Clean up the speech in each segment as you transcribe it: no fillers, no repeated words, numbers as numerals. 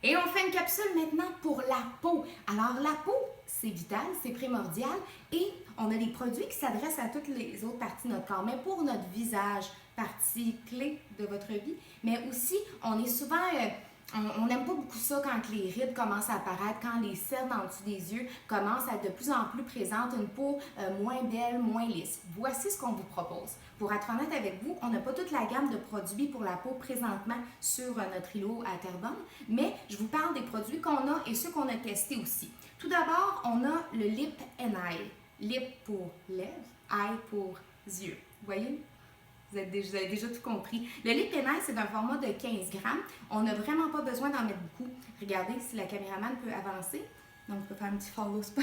Et on fait une capsule maintenant pour la peau. Alors la peau, c'est vital, c'est primordial et on a des produits qui s'adressent à toutes les autres parties de notre corps. Mais pour notre visage, partie clé de votre vie, mais aussi on est souvent... on n'aime pas beaucoup ça quand les rides commencent à apparaître, quand les cernes en dessous des yeux commencent à être de plus en plus présentes, une peau moins belle, moins lisse. Voici ce qu'on vous propose. Pour être honnête avec vous, on n'a pas toute la gamme de produits pour la peau présentement sur notre îlot à Terrebonne, mais je vous parle des produits qu'on a et ceux qu'on a testés aussi. Tout d'abord, on a le Lip and Eye. Lip pour lèvres, eye pour yeux. Vous voyez? Vous avez déjà tout compris. Le lip and eye, c'est d'un format de 15 grammes. On n'a vraiment pas besoin d'en mettre beaucoup. Regardez si la caméraman peut avancer. Donc, on peut faire un petit follow spin.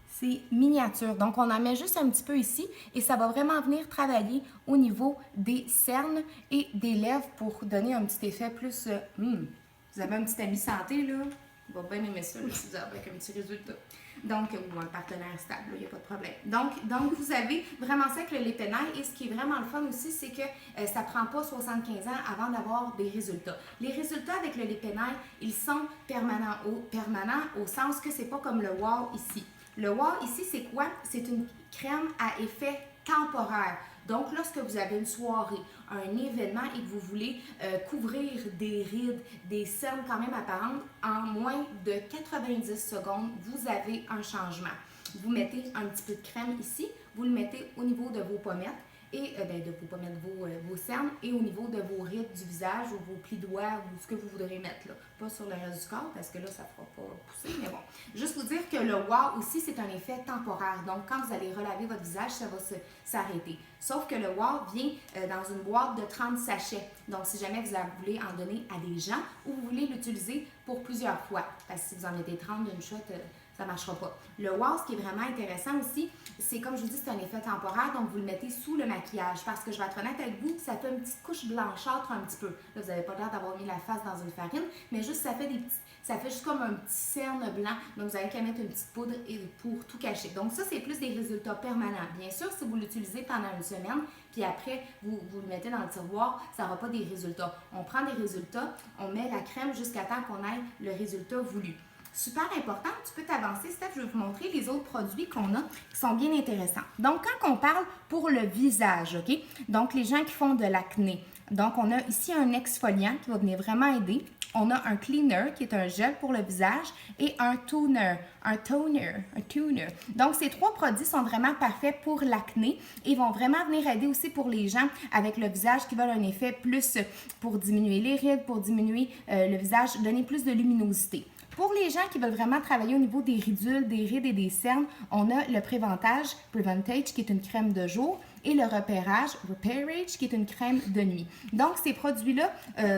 C'est miniature. Donc, on en met juste un petit peu ici et ça va vraiment venir travailler au niveau des cernes et des lèvres pour donner un petit effet plus... Vous avez un petit ami santé, là. Il va bien aimer ça, si vous avez avec un petit résultat. Donc, ou un partenaire stable, il n'y a pas de problème. Donc, vous avez vraiment ça avec le lip and eye. Et ce qui est vraiment le fun aussi, c'est que ça ne prend pas 75 ans avant d'avoir des résultats. Les résultats avec le lip and eye, ils sont permanents au sens que c'est pas comme le wow ici. Le wow ici, c'est quoi? C'est une crème à effet temporaire. Donc, lorsque vous avez une soirée, un événement et que vous voulez couvrir des rides, des cernes quand même apparentes, en moins de 90 secondes, vous avez un changement. Vous mettez un petit peu de crème ici, vous le mettez au niveau de vos pommettes et de vos pommettes, vos cernes et au niveau de vos rides du visage ou vos plis doigts ou ce que vous voudrez mettre là. Pas sur le reste du corps parce que là, ça ne fera pas pousser, mais bon. Juste vous dire que le wow aussi, c'est un effet temporaire. Donc, quand vous allez relaver votre visage, ça va s'arrêter. Sauf que le wow vient dans une boîte de 30 sachets. Donc, si jamais vous voulez en donner à des gens ou vous voulez l'utiliser pour plusieurs fois, parce que si vous en mettez 30 d'une shot, ça ne marchera pas. Le wow, ce qui est vraiment intéressant aussi, c'est comme je vous dis, c'est un effet temporaire, donc vous le mettez sous le maquillage. Parce que je vais être honnête avec vous, ça fait une petite couche blanchâtre un petit peu. Là, vous n'avez pas l'air d'avoir mis la face dans une farine, mais juste ça fait juste comme un petit cerne blanc. Donc, vous avez qu'à mettre une petite poudre pour tout cacher. Donc, ça, c'est plus des résultats permanents. Bien sûr, si vous l'utilisez pendant une semaine, puis après, vous le mettez dans le tiroir, ça n'aura pas des résultats. On prend des résultats, on met la crème jusqu'à temps qu'on ait le résultat voulu. Super important, tu peux t'avancer, Steph, je vais vous montrer les autres produits qu'on a qui sont bien intéressants. Donc, quand on parle pour le visage, OK? Donc, les gens qui font de l'acné. Donc, on a ici un exfoliant qui va venir vraiment aider. On a un cleaner qui est un gel pour le visage et un toner. Donc, ces trois produits sont vraiment parfaits pour l'acné et vont vraiment venir aider aussi pour les gens avec le visage qui veulent un effet plus pour diminuer les rides, pour diminuer le visage, donner plus de luminosité. Pour les gens qui veulent vraiment travailler au niveau des ridules, des rides et des cernes, on a le Preventage qui est une crème de jour et le Repairage qui est une crème de nuit. Donc, ces produits-là,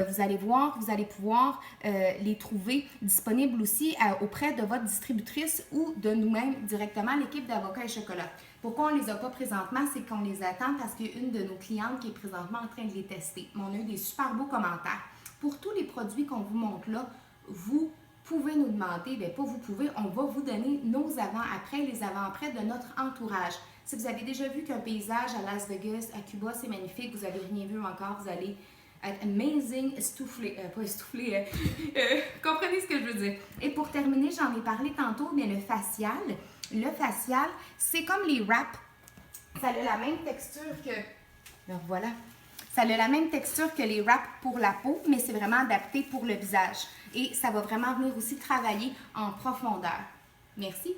vous allez voir, vous allez pouvoir les trouver disponibles aussi auprès de votre distributrice ou de nous-mêmes directement, l'équipe d'Avocats et Chocolat. Pourquoi on ne les a pas présentement, c'est qu'on les attend parce qu'il y a une de nos clientes qui est présentement en train de les tester. Mais on a eu des super beaux commentaires. Pour tous les produits qu'on vous montre là, vous pouvez nous demander, bien pas vous pouvez, on va vous donner nos avant-après, les avant-après de notre entourage. Si vous avez déjà vu qu'un paysage à Las Vegas, à Cuba, c'est magnifique, vous n'avez rien vu encore, vous allez être amazing, pas essoufflé, comprenez ce que je veux dire. Et pour terminer, j'en ai parlé tantôt, mais le facial, c'est comme les wraps, ça a la même texture que, alors voilà, ça a la même texture que les wraps pour la peau, mais c'est vraiment adapté pour le visage. Et ça va vraiment venir aussi travailler en profondeur. Merci.